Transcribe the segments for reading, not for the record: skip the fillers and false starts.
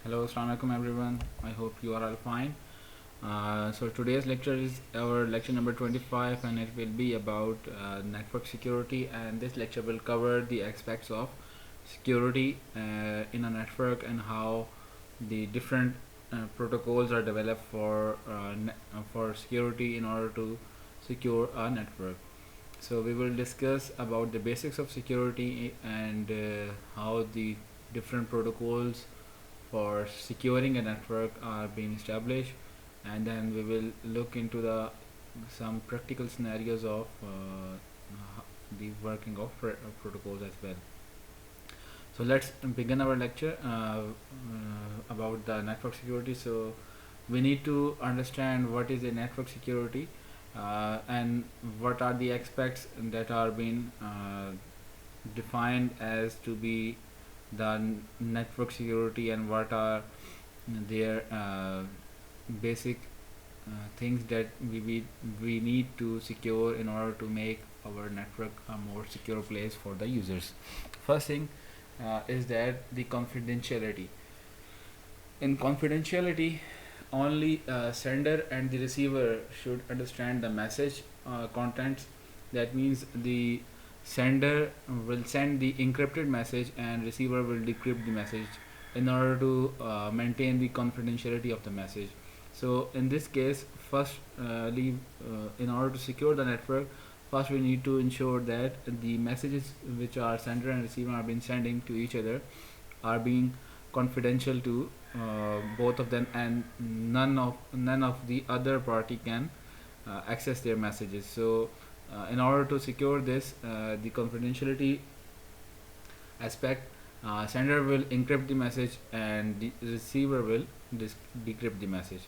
Hello, Assalamu alaikum everyone. I hope you are all fine. So today's lecture is our lecture number 25 and it will be about network security, and this lecture will cover the aspects of security in a network and how the different protocols are developed for security in order to secure a network. So we will discuss about the basics of security and how the different protocols for securing a network are being established, and then we will look into the some practical scenarios of the working of protocols as well. So let's begin our lecture about the network security. So we need to understand what is a network security and what are the aspects that are being defined as to be the network security, and what are their basic things that we need to secure in order to make our network a more secure place for the users. First thing is that the confidentiality. In confidentiality, only sender and the receiver should understand the message contents. That means the sender will send the encrypted message and receiver will decrypt the message in order to maintain the confidentiality of the message. So in this case, in order to secure the network, first we need to ensure that the messages which our sender and receiver are being sending to each other are being confidential to both of them, and none of the other party can access their messages. So in order to secure this, the confidentiality aspect, sender will encrypt the message and the receiver will decrypt the message.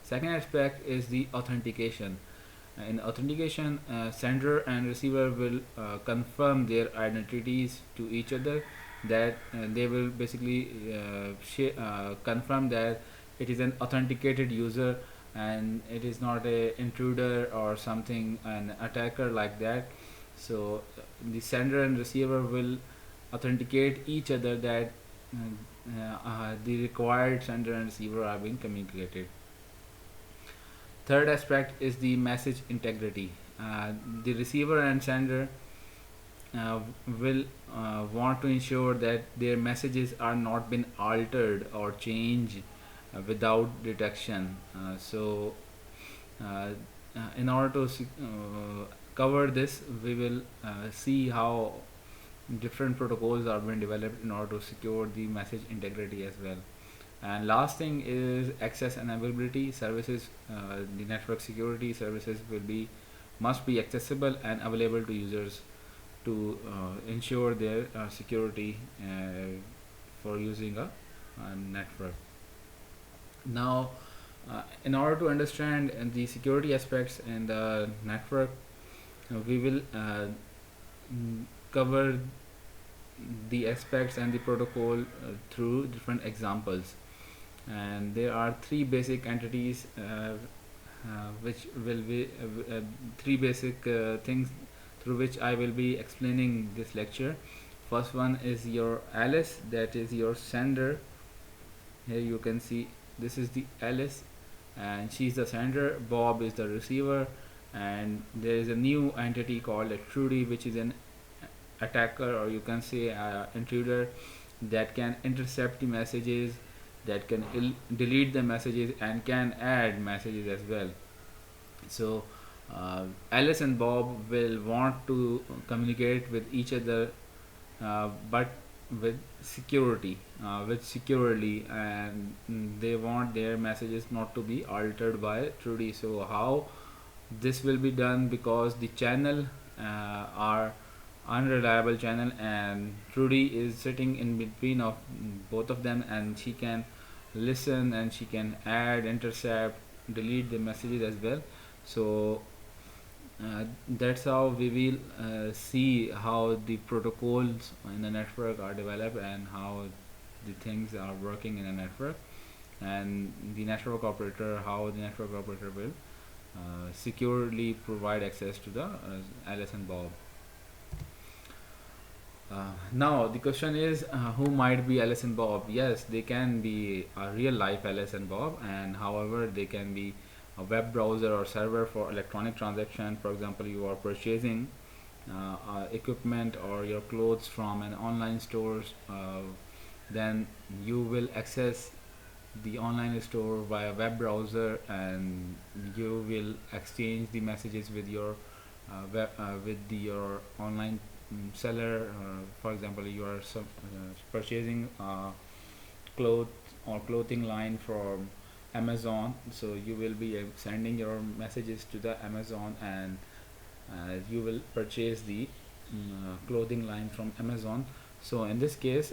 Second aspect is the authentication. In authentication, sender and receiver will confirm their identities to each other, that they will basically confirm that it is an authenticated user and it is not a intruder or something, an attacker like that. So the sender and receiver will authenticate each other that the required sender and receiver are being communicated. Third aspect is the message integrity. The receiver and sender will want to ensure that their messages are not been altered or changed without detection. In order to cover this, we will see how different protocols are being developed in order to secure the message integrity as well. And last thing is access and availability services. The network security services must be accessible and available to users to ensure their security for using a network. Now, in order to understand the security aspects in the network, we will cover the aspects and the protocol through different examples. And there are three basic entities which will be three basic things through which I will be explaining this lecture. First one is your Alice, that is your sender. Here you can see this is the Alice and she's the sender, Bob is the receiver, and there is a new entity called a Trudy, which is an attacker, or you can say intruder, that can intercept the messages, that can delete the messages and can add messages as well. So Alice and Bob will want to communicate with each other, but with securely, and they want their messages not to be altered by Trudy. So how this will be done, because the channel are unreliable channel and Trudy is sitting in between of both of them, and she can listen and she can add, intercept, delete the messages as well. So that's how we will see how the protocols in the network are developed and how the things are working in a network, and the network operator, how the network operator will securely provide access to the Alice and Bob. Now the question is, who might be Alice and Bob? Yes, they can be a real life Alice and Bob, and however they can be a web browser or server for electronic transaction. For example, you are purchasing equipment or your clothes from an online store, then you will access the online store via web browser, and you will exchange the messages with your your online seller. For example, you are purchasing clothes or clothing line from Amazon, so you will be sending your messages to the Amazon, and you will purchase the clothing line from Amazon. So in this case,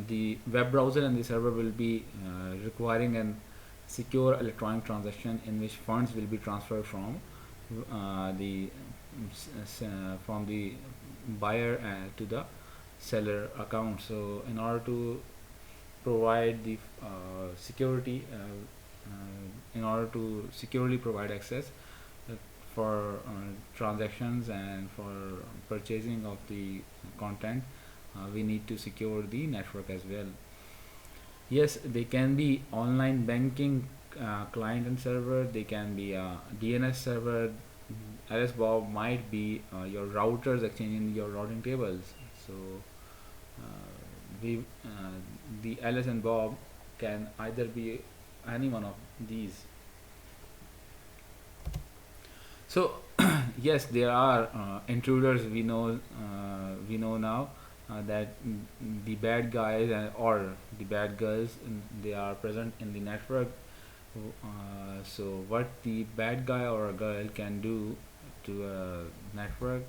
the web browser and the server will be requiring an secure electronic transaction in which funds will be transferred from from the buyer to the seller account. So in order to provide the security, in order to securely provide access uh, for transactions and for purchasing of the content, we need to secure the network as well. Yes, they can be online banking client and server. They can be a DNS server. Alice Bob might be your routers exchanging your routing tables. So we the Alice and Bob can either be any one of these. So yes, there are intruders. We know now that the bad guys or the bad girls, they are present in the network. So what the bad guy or a girl can do to a network,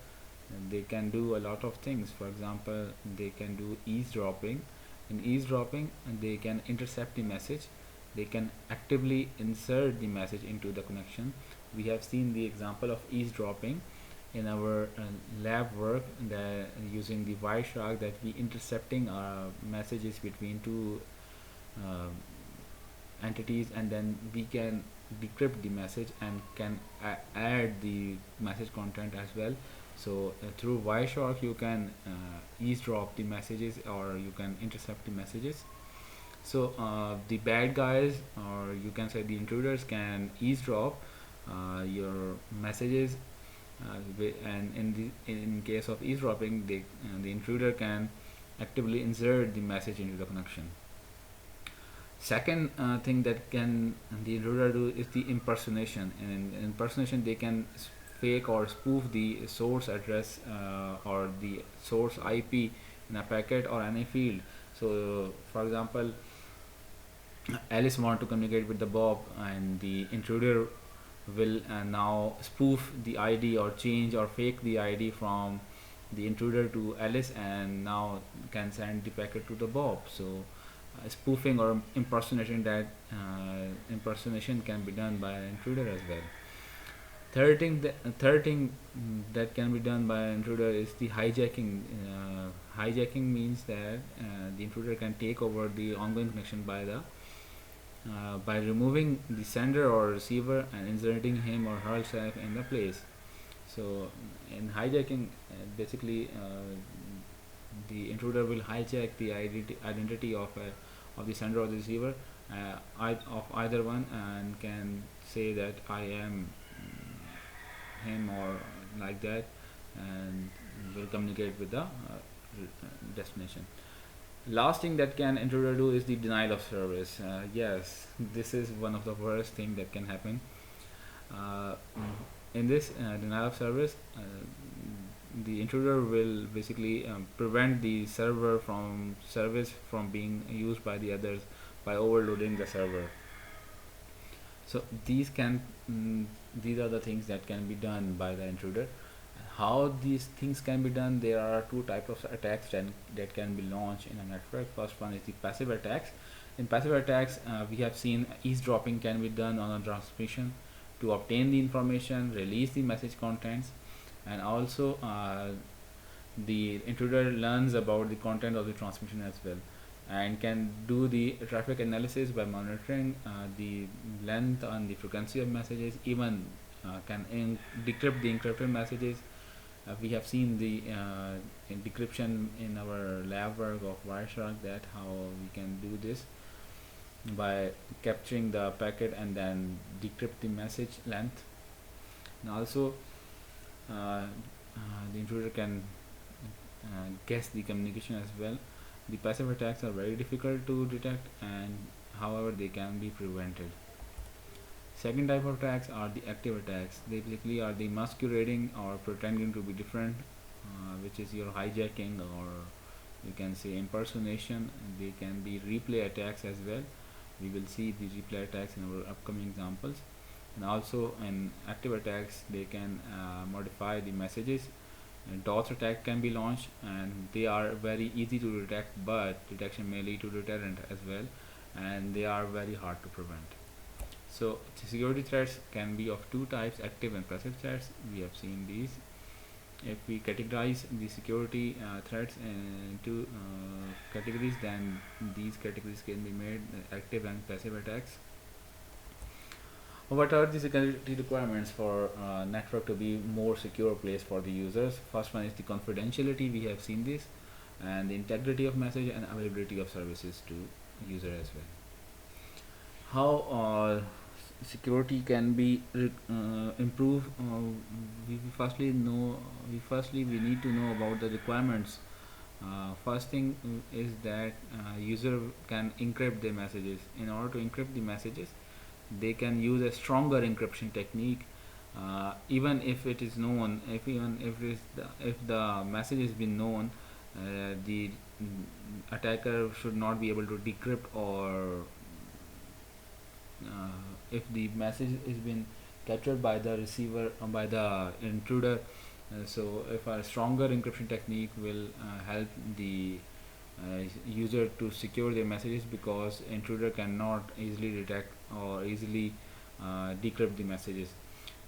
they can do a lot of things. For example, they can do eavesdropping. In eavesdropping, they can intercept the message. They can actively insert the message into the connection. We have seen the example of eavesdropping in our lab work, that using the Wireshark, that we intercepting messages between two uh, entities, and then we can decrypt the message and can add the message content as well. So through Wireshark you can eavesdrop the messages, or you can intercept the messages. So the bad guys, or you can say the intruders, can eavesdrop your messages, and in case of eavesdropping, the intruder can actively insert the message into the connection. Second thing that can the intruder do is the impersonation. And in impersonation, they can fake or spoof the source address or the source IP in a packet or any field. So for example, Alice want to communicate with the Bob, and the intruder will now spoof the ID or change or fake the ID from the intruder to Alice, and now can send the packet to the Bob. So spoofing or impersonation, that impersonation can be done by an intruder as well. Third thing that can be done by an intruder is the hijacking. Hijacking means that the intruder can take over the ongoing connection by removing the sender or receiver and inserting him or herself in the place. So in hijacking, basically the intruder will hijack the identity of the sender or the receiver, of either one, and can say that I am him or like that, and will communicate with the destination. Last thing that can intruder do is the denial of service. Yes, this is one of the worst thing that can happen. uh, in this denial of service, the intruder will basically prevent the server from service from being used by the others by overloading the server. So these are the things that can be done by the intruder. How these things can be done, there are two types of attacks that can be launched in a network. First one is the passive attacks. In passive attacks, we have seen eavesdropping can be done on a transmission to obtain the information, release the message contents, and also the intruder learns about the content of the transmission as well, and can do the traffic analysis by monitoring the length and the frequency of messages, even can decrypt the encrypted messages, We have seen the in decryption in our lab work of Wireshark, that how we can do this by capturing the packet and then decrypt the message length. And also uh, the intruder can guess the communication as well. The passive attacks are very difficult to detect, and however they can be prevented. Second type of attacks are the active attacks. They basically are the masquerading or pretending to be different, which is your hijacking, or you can say impersonation. They can be replay attacks as well. We will see the replay attacks in our upcoming examples. And also in active attacks, they can modify the messages. And DOS attack can be launched, and they are very easy to detect, but detection may lead to deterrent as well, and they are very hard to prevent. So security threats can be of two types: active and passive threats. We have seen these. If we categorize the security threats into categories, then these categories can be made active and passive attacks. What are the security requirements for network to be more secure place for the users? First one is the confidentiality. We have seen this, and the integrity of message and availability of services to user as well. How security can be improved? We need to know about the requirements. First thing is that user can encrypt their messages. In order to encrypt the messages, they can use a stronger encryption technique. Even if it is known, if the message has been known, the attacker should not be able to decrypt, or if the message is been captured by the receiver, by the intruder. So if a stronger encryption technique will help the user to secure their messages, because intruder cannot easily detect or easily decrypt the messages.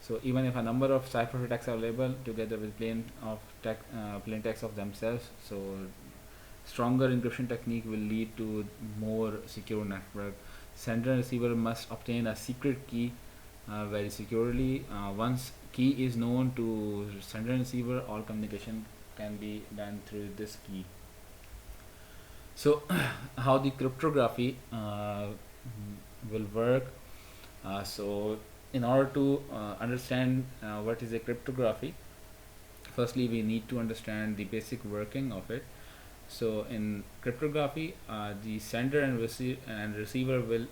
So even if a number of cipher attacks are available together with plain text of themselves, so stronger encryption technique will lead to more secure network. Sender and receiver must obtain a secret key very securely. Once key is known to sender and receiver, all communication can be done through this key. So how the cryptography will work? So in order to understand what is a cryptography, firstly we need to understand the basic working of it. So in cryptography, the sender and receiver will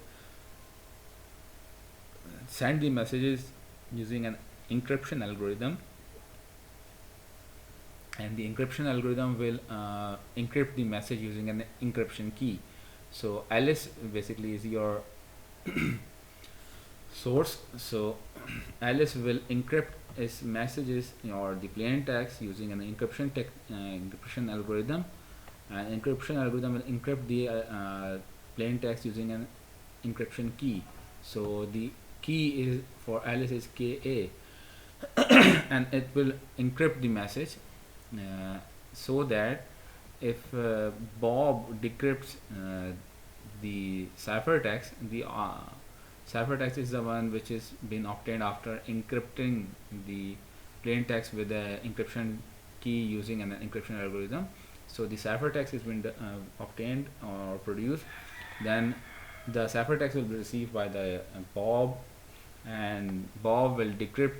send the messages using an encryption algorithm, and the encryption algorithm will encrypt the message using an encryption key. So Alice basically is your source. So Alice will encrypt its messages or the plain text using an encryption algorithm, and encryption algorithm will encrypt the plain text using an encryption key. So the key is for Alice is KA, and it will encrypt the message so that if Bob decrypts the ciphertext, the ciphertext is the one which is been obtained after encrypting the plain text with the encryption key using an encryption algorithm. So the ciphertext has been obtained or produced, then the ciphertext will be received by the Bob, and Bob will decrypt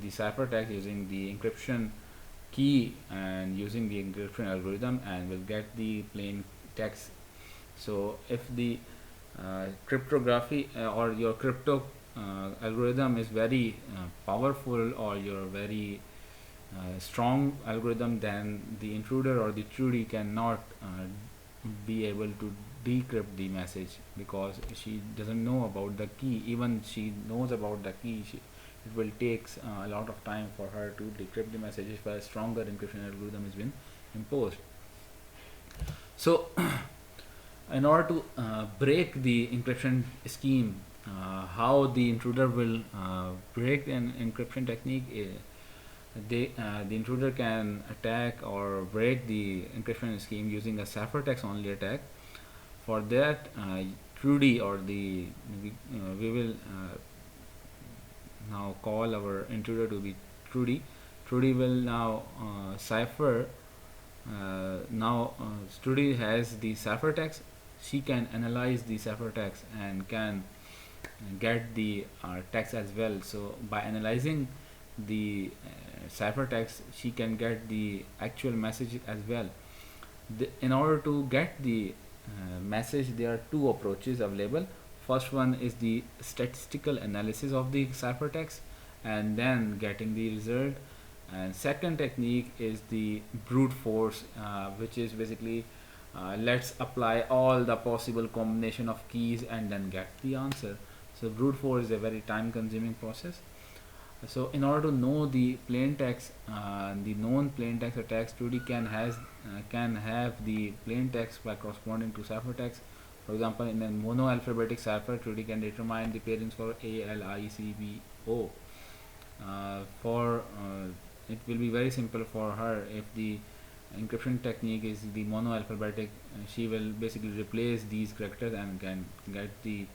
the ciphertext using the encryption key and using the encryption algorithm, and will get the plain text. So if the cryptography or your crypto algorithm is very powerful, or your very strong algorithm, then the intruder or the trutee cannot be able to decrypt the message, because she doesn't know about the key. Even she knows about the key, it will take a lot of time for her to decrypt the message if a stronger encryption algorithm has been imposed. So in order to break the encryption scheme, how the intruder will break an encryption technique, the intruder can attack or break the encryption scheme using a ciphertext only attack. For that, trutee or we will now call our intruder to be trutee. Trudy will now cipher. Now Trudy has the ciphertext. She can analyze the ciphertext and can get the text as well. So by analyzing the ciphertext, she can get the actual message as well. In order to get the message, there are two approaches available. First one is the statistical analysis of the ciphertext and then getting the result. And second technique is the brute force, which is basically let's apply all the possible combination of keys and then get the answer. So brute force is a very time consuming process. So in order to know the plain text, the known plain text attacks, Trudy can have the plain text by corresponding to ciphertext. For example, in a monoalphabetic cipher, Trudy can determine the pairings for A, L, I, C, B, O. For it will be very simple for her if the encryption technique is the monoalphabetic. She will basically replace these characters and can get the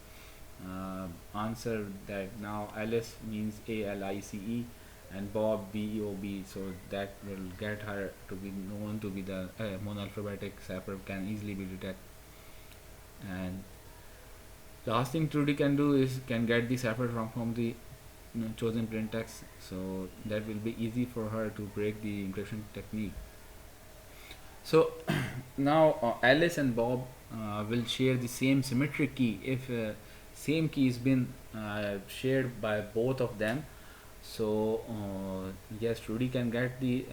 answer that now Alice means ALICE and Bob BEOB, so that will get her to be known to be the monoalphabetic cipher can easily be detected. And last thing Trudy can do is can get the cipher from the chosen plain text, so that will be easy for her to break the encryption technique. So now Alice and Bob will share the same symmetric key if same key has been shared by both of them. So yes, Trudy can get the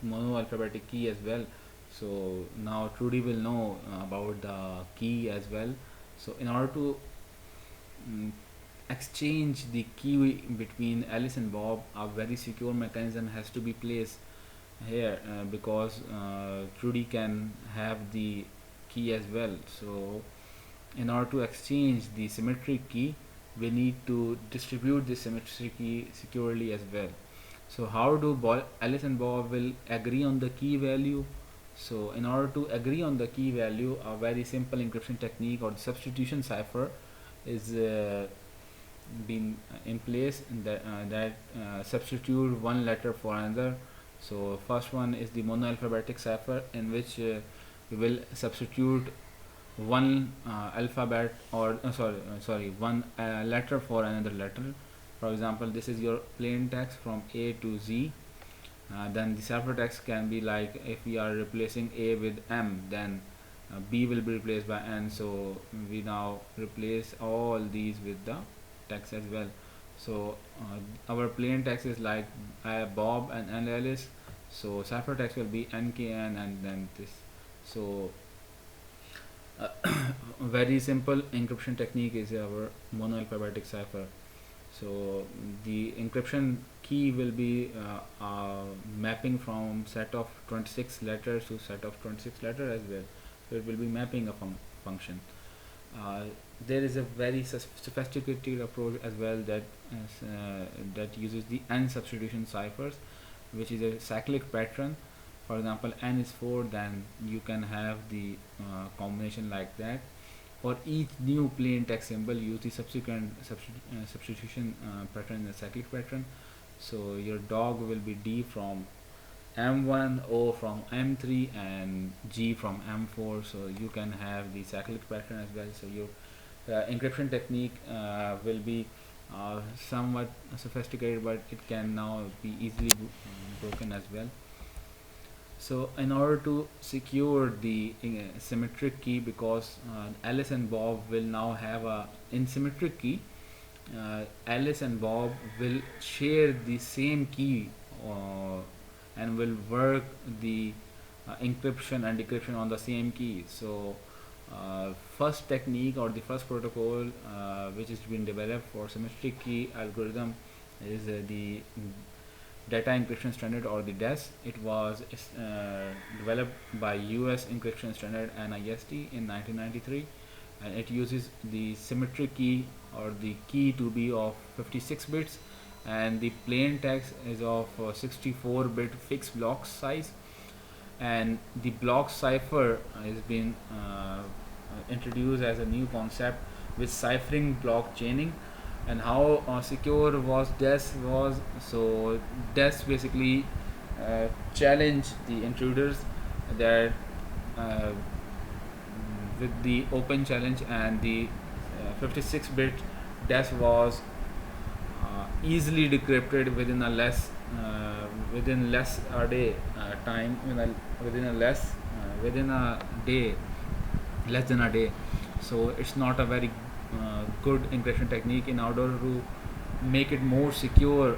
monoalphabetic key as well. So now Trudy will know about the key as well. So in order to mm, exchange the key between Alice and Bob, a very secure mechanism has to be placed here because Trudy can have the key as well. So in order to exchange the symmetric key, we need to distribute the symmetric key securely as well. So how do Alice and Bob will agree on the key value? So in order to agree on the key value, a very simple encryption technique or the substitution cipher is been in place that substitute one letter for another. So first one is the monoalphabetic cipher, in which we will substitute one alphabet or one letter for another letter. For example, this is your plain text from A to Z. Then the ciphertext can be like, if we are replacing A with M, then B will be replaced by N. So we now replace all these with the text as well. So our plain text is like Bob and Alice. So ciphertext will be NKN and then this. So very simple encryption technique is our monoalphabetic cipher. So the encryption key will be mapping from set of 26 letters to set of 26 letters as well. So it will be mapping a function. There is a very sophisticated approach as well that uses the N substitution ciphers, which is a cyclic pattern. For example, N is 4, then you can have the combination like that. For each new plain text symbol, use the subsequent substitution pattern in the cyclic pattern. So your dog will be D from M1, O from M3, and G from M4. So you can have the cyclic pattern as well. So your encryption technique will be somewhat sophisticated, but it can now be easily broken as well. So in order to secure the symmetric key, because Alice and Bob will now have a asymmetric key, Alice and Bob will share the same key and will work the encryption and decryption on the same key. So first technique or the first protocol which is being developed for symmetric key algorithm is the data encryption standard or the DES. It was developed by US encryption standard NIST in 1993, and it uses the symmetric key or the key to be of 56 bits, and the plain text is of 64-bit fixed block size, and the block cipher has been introduced as a new concept with ciphering block chaining. And how secure was DES was? So DES basically challenged the intruders that uh, with the open challenge, and the 56-bit DES was easily decrypted within less a day time, within a day, less than a day. So it's not a very good encryption technique. In order to make it more secure,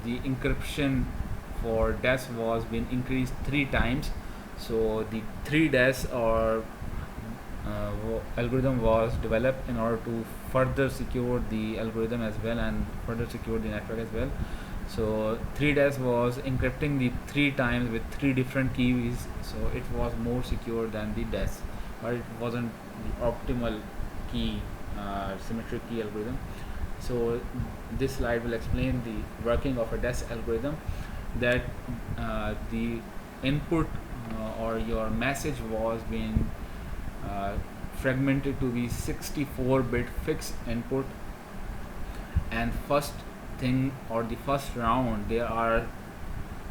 the encryption for DES was been increased 3 times. So the 3 DES or algorithm was developed in order to further secure the algorithm as well, and further secure the network as well. So 3DES was encrypting the 3 times with 3 different keys, so it was more secure than the DES, but it wasn't the optimal key symmetric key algorithm. So this slide will explain the working of a DES algorithm, that the input or your message was being uh, fragmented to be 64-bit fixed input, and first thing, or the first round, there are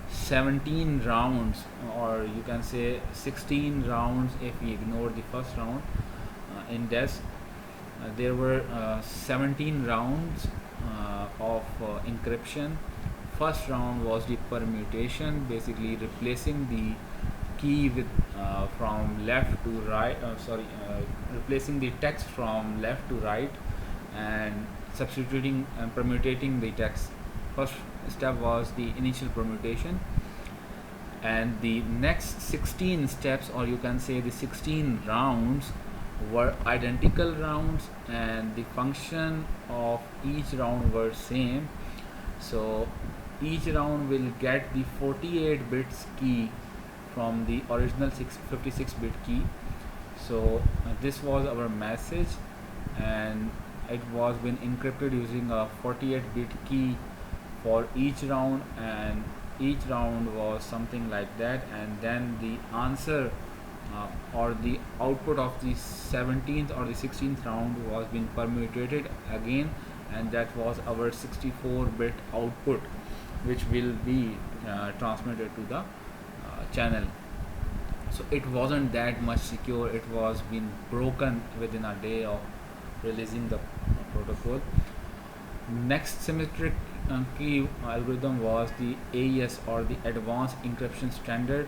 17 rounds, or you can say 16 rounds if we ignore the first round. In DES there were 17 rounds of encryption. First round was the permutation, basically replacing the key with from left to right, replacing the text from left to right, and substituting and permutating the text. First step was the initial permutation, and the next 16 steps, or you can say the 16 rounds, were identical rounds, and the function of each round were same. So each round will get the 48 bits key from the original 56-bit key. So this was our message, and it was been encrypted using a 48-bit key for each round, and each round was something like that. And then the answer or the output of the 17th or the 16th round was being permutated again, and that was our 64-bit output, which will be transmitted to the channel. So it wasn't that much secure. It was being broken within a day of releasing the protocol. Next symmetric key algorithm was the AES, or the Advanced Encryption Standard.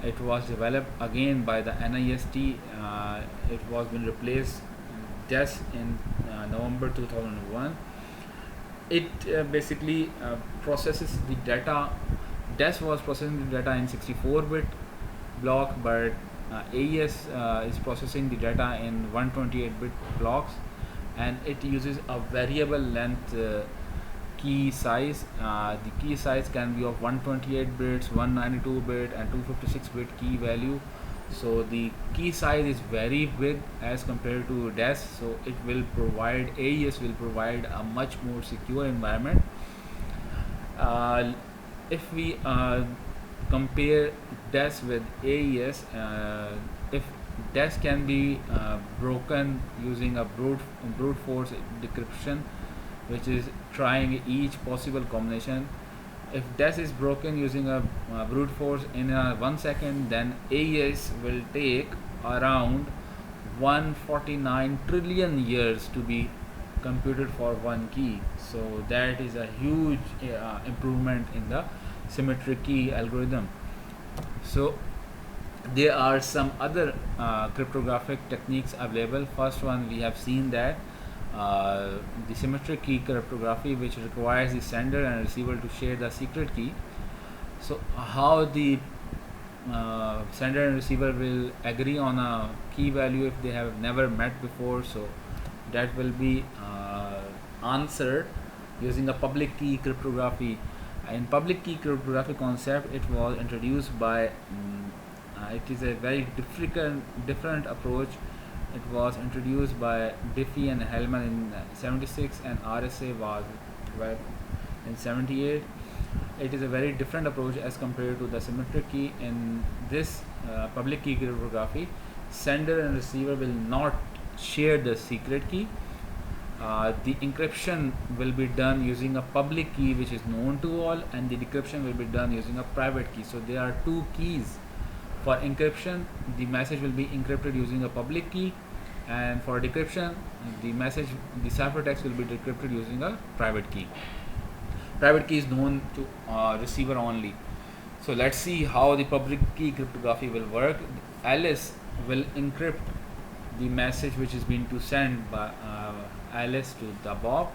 It was developed again by the NIST. It was been replaced DES in November 2001. It basically processes the data. DES was processing the data in 64-bit block, but AES is processing the data in 128-bit blocks, and it uses a variable length key size. The key size can be of 128 bits, 192 bit, and 256 bit key value. So the key size is very big as compared to DES, so it will provide, AES will provide a much more secure environment. If we compare DES with AES, if DES can be broken using a brute force decryption, which is trying each possible combination. If DES is broken using a brute force in 1 second, then AES will take around 149 trillion years to be computed for one key. So that is a huge improvement in the symmetric key algorithm. So there are some other cryptographic techniques available. First one, we have seen that the symmetric key cryptography, which requires the sender and receiver to share the secret key. So how the sender and receiver will agree on a key value if they have never met before, so that will be answered using a public key cryptography. In public key cryptography concept, it was introduced by it is a very different approach. It was introduced by Diffie and Hellman in 76, and RSA was in 78. It is a very different approach as compared to the symmetric key. In this public key cryptography, sender and receiver will not share the secret key. the encryption will be done using a public key which is known to all, and the decryption will be done using a private key. So there are two keys for encryption. The message will be encrypted using a public key, and for decryption the ciphertext will be decrypted using a private key. Private key is known to receiver only. So let's see how the public key cryptography will work. Alice will encrypt the message which is being to send by Alice to the Bob.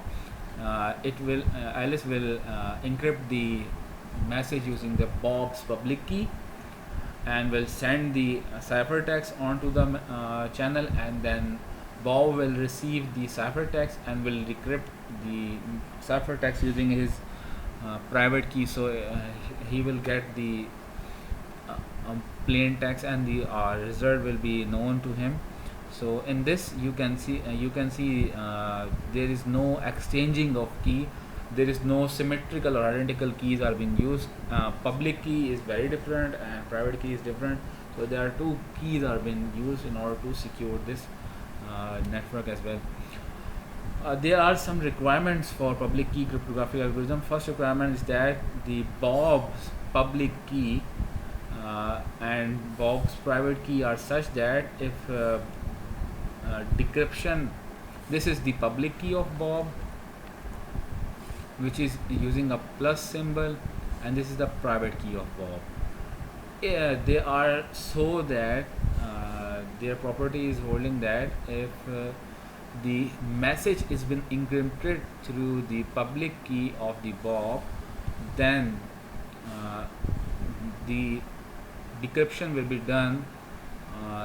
Alice will encrypt the message using the Bob's public key, and will send the ciphertext onto the channel, and then Bob will receive the ciphertext and will decrypt the ciphertext using his private key. So he will get the plain text, and the result will be known to him. So in this you can see there is no exchanging of key. There is no symmetrical or identical keys are being used. Public key is very different and private key is different. So there are two keys are being used in order to secure this network as well. There are some requirements for public key cryptographic algorithm. First requirement is that the Bob's public key and Bob's private key are such that if decryption, this is the public key of Bob, which is using a plus symbol, and this is the private key of Bob. They are so that their property is holding that if the message is been encrypted through the public key of the Bob, then the decryption will be done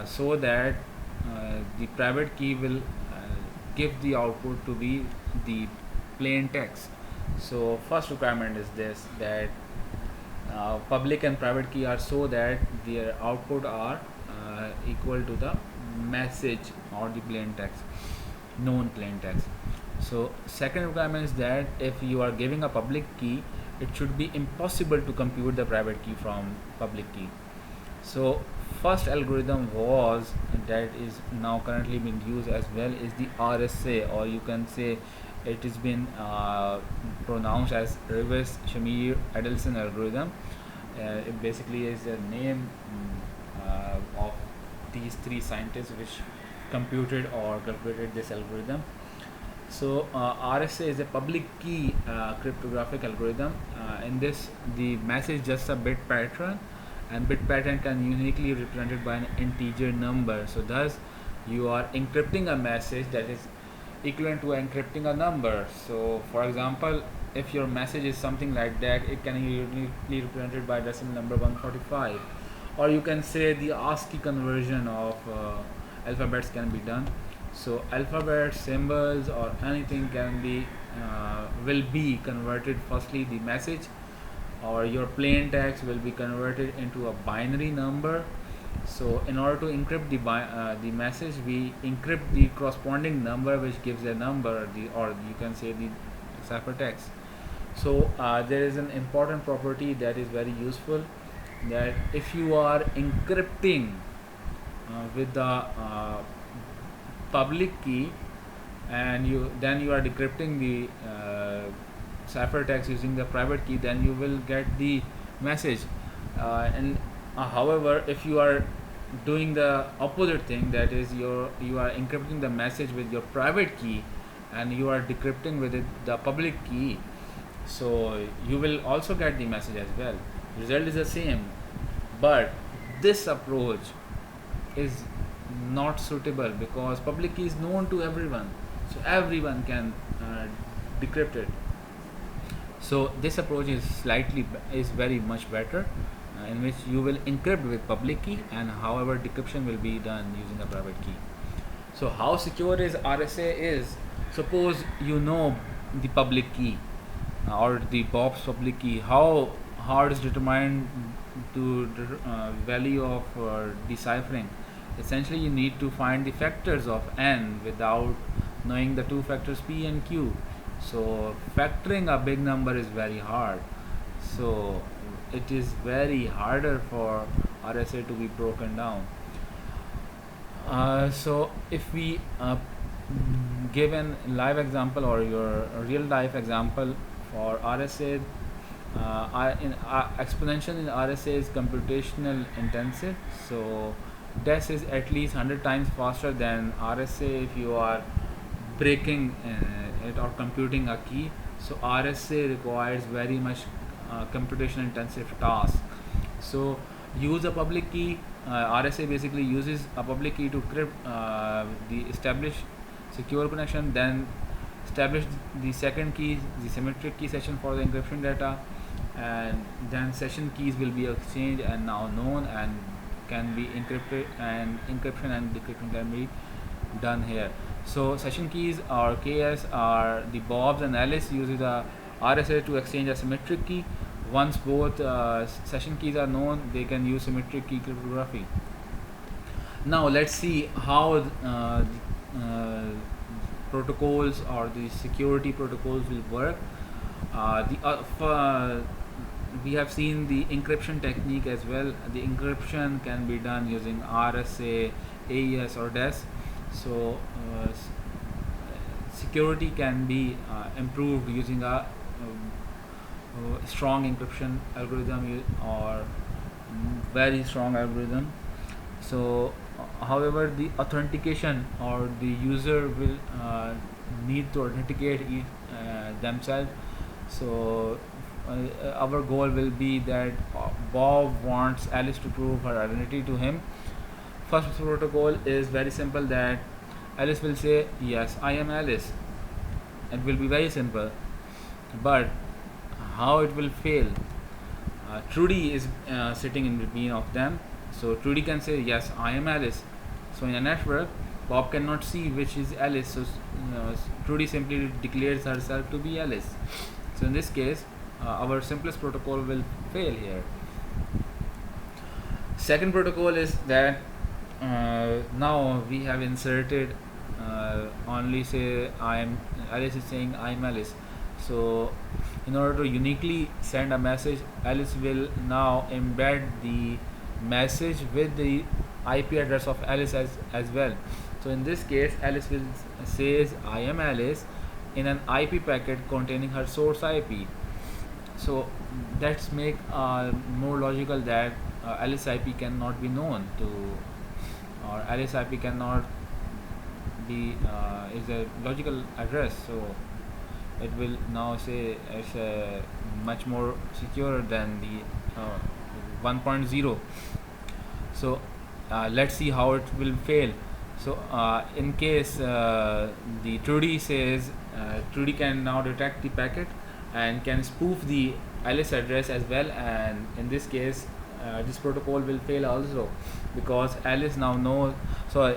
so that the private key will give the output to be the plain text. So first requirement is this, that public and private key are so that their output are equal to the message or the plain text, known plain text. So second requirement is that if you are giving a public key, it should be impossible to compute the private key from public key. So first algorithm was, that is now currently being used as well, is the RSA, or you can say it is been pronounced as Reverse Shamir Adelson algorithm. It basically is a name of these three scientists which computed or calculated this algorithm. So RSA is a public key cryptographic algorithm. In this, the message is just a bit pattern, and bit pattern can uniquely represented by an integer number. So thus you are encrypting a message that is equivalent to encrypting a number. So for example, if your message is something like that, it can be uniquely represented by decimal number 145, or you can say the ASCII conversion of alphabets can be done. So alphabet symbols or anything can be will be converted. Firstly, the message or your plain text will be converted into a binary number. So in order to encrypt the message, we encrypt the corresponding number which gives a number, or you can say the ciphertext. So there is an important property that is very useful, that if you are encrypting with the public key, and then you are decrypting the ciphertext using the private key, then you will get the message. However, if you are doing the opposite thing, that is you are encrypting the message with your private key and you are decrypting with it the public key, so you will also get the message as well. Result is the same, but this approach is not suitable because public key is known to everyone, so everyone can decrypt it. So this approach is very much better, in which you will encrypt with public key, and however decryption will be done using a private key. So how secure is RSA is, suppose you know the public key or the Bob's public key, how hard is determined to value of deciphering. Essentially you need to find the factors of n without knowing the two factors p and q. So factoring a big number is very hard, so it is very harder for RSA to be broken down. So if we give an live example or your real life example for RSA. Exponential in RSA is computational intensive, so DES is at least 100 times faster than RSA if you are breaking it or computing a key. So RSA requires very much computation intensive task. So use a public key. RSA basically uses a public key to crypt the establish secure connection, then establish the second key, the symmetric key session for the encryption data, and then session keys will be exchanged and now known and can be encrypted, and encryption and decryption can be done here. So session keys or KS are the Bobs and Alice uses a RSA to exchange a symmetric key. Once both session keys are known, they can use symmetric key cryptography. Now let's see how protocols or the security protocols will work. We have seen the encryption technique as well. The encryption can be done using RSA, AES or DES. So security can be improved using a strong encryption algorithm or very strong algorithm. So however, the authentication or the user will need to authenticate it themselves. So our goal will be that Bob wants Alice to prove her identity to him. First protocol is very simple, that Alice will say yes, I am Alice. It will be very simple, but how it will fail? Trudy is sitting in between of them, so Trudy can say yes, I am Alice. So in a network, Bob cannot see which is Alice, so Trudy simply declares herself to be Alice. So in this case, our simplest protocol will fail here. Second protocol is that now we have inserted only say I am Alice is saying I am Alice. So in order to uniquely send a message, Alice will now embed the message with the IP address of Alice as well. So in this case, Alice will says I am Alice in an IP packet containing her source IP. So that's make more logical that Alice IP cannot be known to, or Alice IP cannot be is a logical address. So it will now say it's much more secure than the 1.0. So let's see how it will fail. So in case the Trudy says Trudy can now detect the packet and can spoof the Alice address as well, and in this case this protocol will fail also, because Alice now knows, so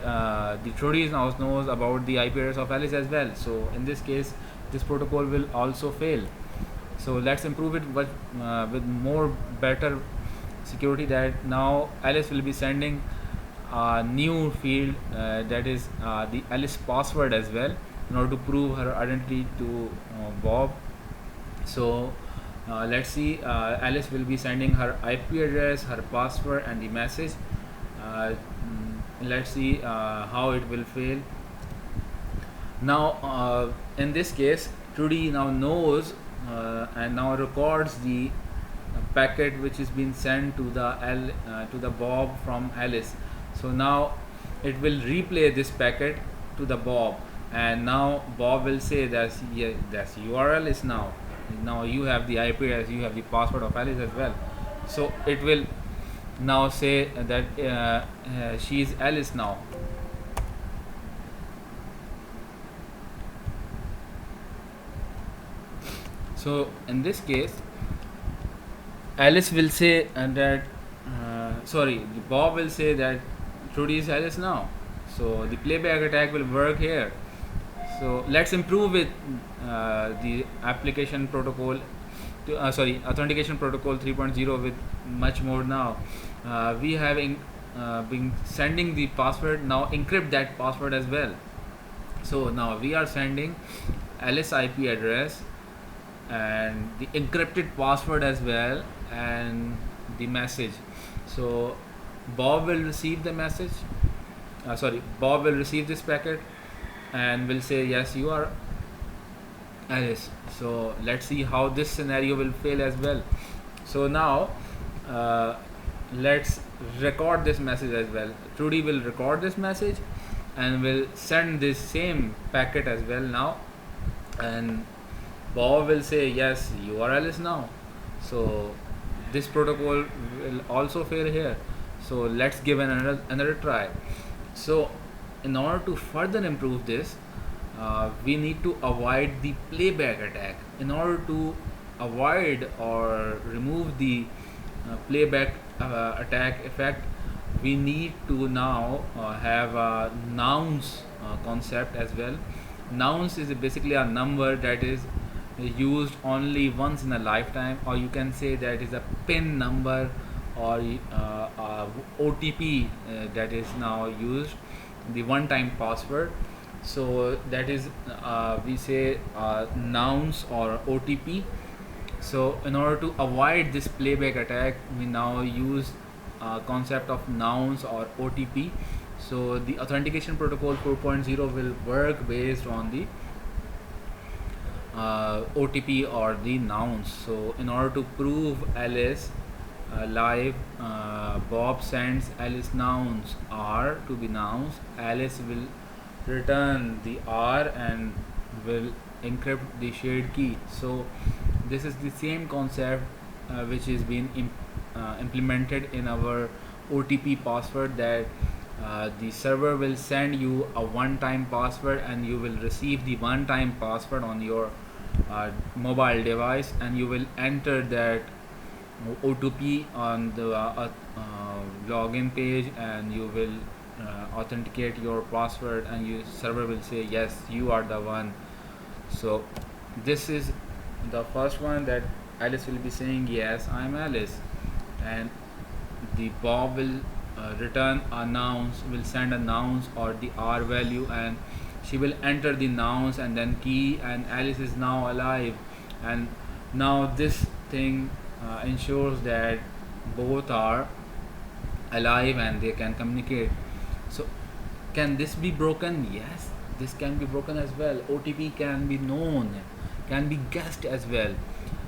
the Trudy now knows about the IP address of Alice as well. So in this case this protocol will also fail. So let's improve it with more better security, that now Alice will be sending a new field that is the Alice password as well, in order to prove her identity to Bob. So let's see, Alice will be sending her IP address, her password and the message. Let's see how it will fail. Now in this case, Trudy now knows and now records the packet which is being sent to the Bob from Alice. So now it will replay this packet to the Bob, and now Bob will say that yeah, that's URL is now you have the IP address, you have the password of Alice as well. So it will now say that she is Alice now. So in this case, Alice will say that Bob will say that Trudy is Alice now. So the playback attack will work here. So let's improve with the application protocol to, authentication protocol 3.0 with much more. Now we have been sending the password, now encrypt that password as well. So now we are sending Alice IP address and the encrypted password as well, and the message. So Bob will receive the message, Bob will receive this packet, and will say yes, you are Alice. So let's see how this scenario will fail as well. So now uh, let's record this message as well. Trudy will record this message and will send this same packet as well now, and Bob will say yes, you are Alice now. So this protocol will also fail here. So let's give another try. So in order to further improve this, we need to avoid the playback attack. In order to avoid or remove the playback attack effect, we need to now have a nouns concept as well. Nouns is basically a number that is used only once in a lifetime, or you can say that is a pin number, or OTP that is now used, the one time password. So that is we say nouns or OTP. So in order to avoid this playback attack, we now use concept of nouns or OTP. So the authentication protocol 4.0 will work based on the OTP or the nouns. So in order to prove Alice live, Bob sends Alice nouns R to be nouns. Alice will return the R and will encrypt the shared key. So this is the same concept which is being implemented in our OTP password, that the server will send you a one-time password and you will receive the one-time password on your mobile device, and you will enter that OTP on the login page, and you will authenticate your password, and your server will say yes, you are the one. So this is the first one, that Alice will be saying yes, I am Alice, and the Bob will return a nouns, will send a nouns or the R value, and she will enter the nouns and then key, and Alice is now alive. And now this thing ensures that both are alive and they can communicate. So can this be broken? Yes, this can be broken as well. OTP can be known, can be guessed as well.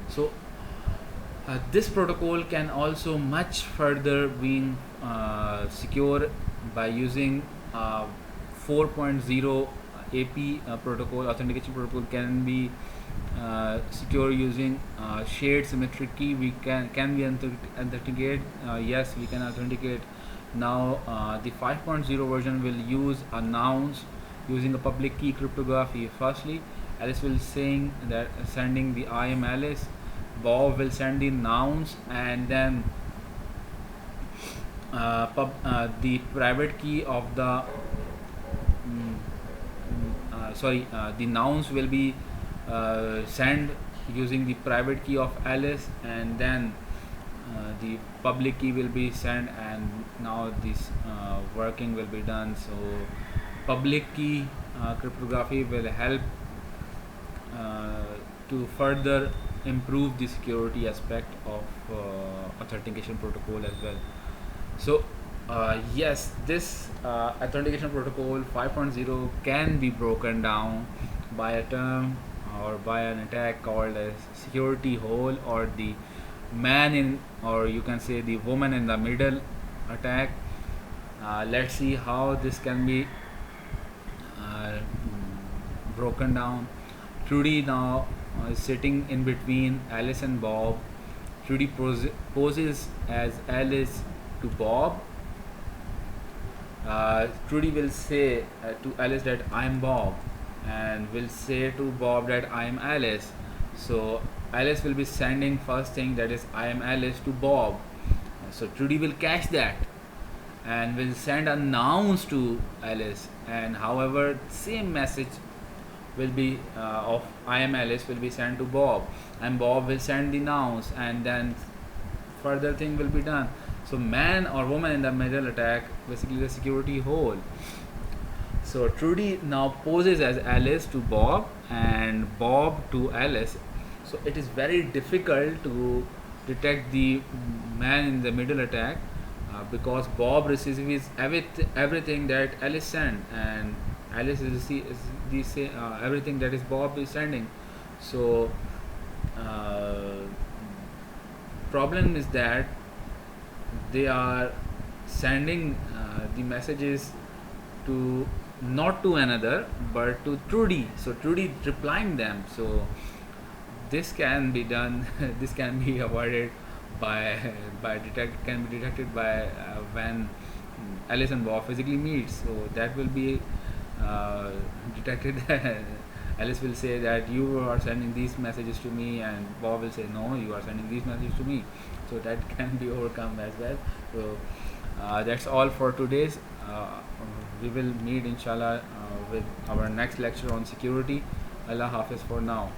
So this protocol can also much further being secure by using 4.0 AP protocol. Authentication protocol can be secure using shared symmetric key. We can be authenticate. Yes, we can authenticate. Now the 5.0 version will use a nouns using a public key cryptography. Firstly, Alice will saying that sending the I am Alice. Bob will send the nouns, and then the private key of the the nouns will be sent using the private key of Alice, and then the public key will be sent, and now this working will be done. So public key cryptography will help to further improve the security aspect of authentication protocol as well. So yes, this authentication protocol 5.0 can be broken down by a term or by an attack called as security hole, or the man in, or you can say the woman in the middle attack. Let's see how this can be uh, broken down. Trudy now is sitting in between Alice and Bob. Trudy poses as Alice to Bob. Trudy will say to Alice that I am Bob, and will say to Bob that I am Alice. So Alice will be sending first thing, that is I am Alice, to Bob. So Trudy will catch that and will send a nouns to Alice, and however same message will be of I am Alice will be sent to Bob, and Bob will send the nouns, and then further thing will be done. So man or woman in the middle attack, basically the security hole. So Trudy now poses as Alice to Bob and Bob to Alice. So it is very difficult to detect the man in the middle attack because Bob receives everything that Alice sent, and Alice will see everything that is Bob is sending. So uh, problem is that they are sending the messages to not to another but to Trudy. So Trudy replying them. So this can be done. This can be avoided by can be detected by when Alice and Bob physically meet. So that will be uh, detected. Alice will say that you are sending these messages to me, and Bob will say no, you are sending these messages to me. So that can be overcome as well. So that's all for today's. We will meet inshallah with our next lecture on security. Allah Hafiz for now.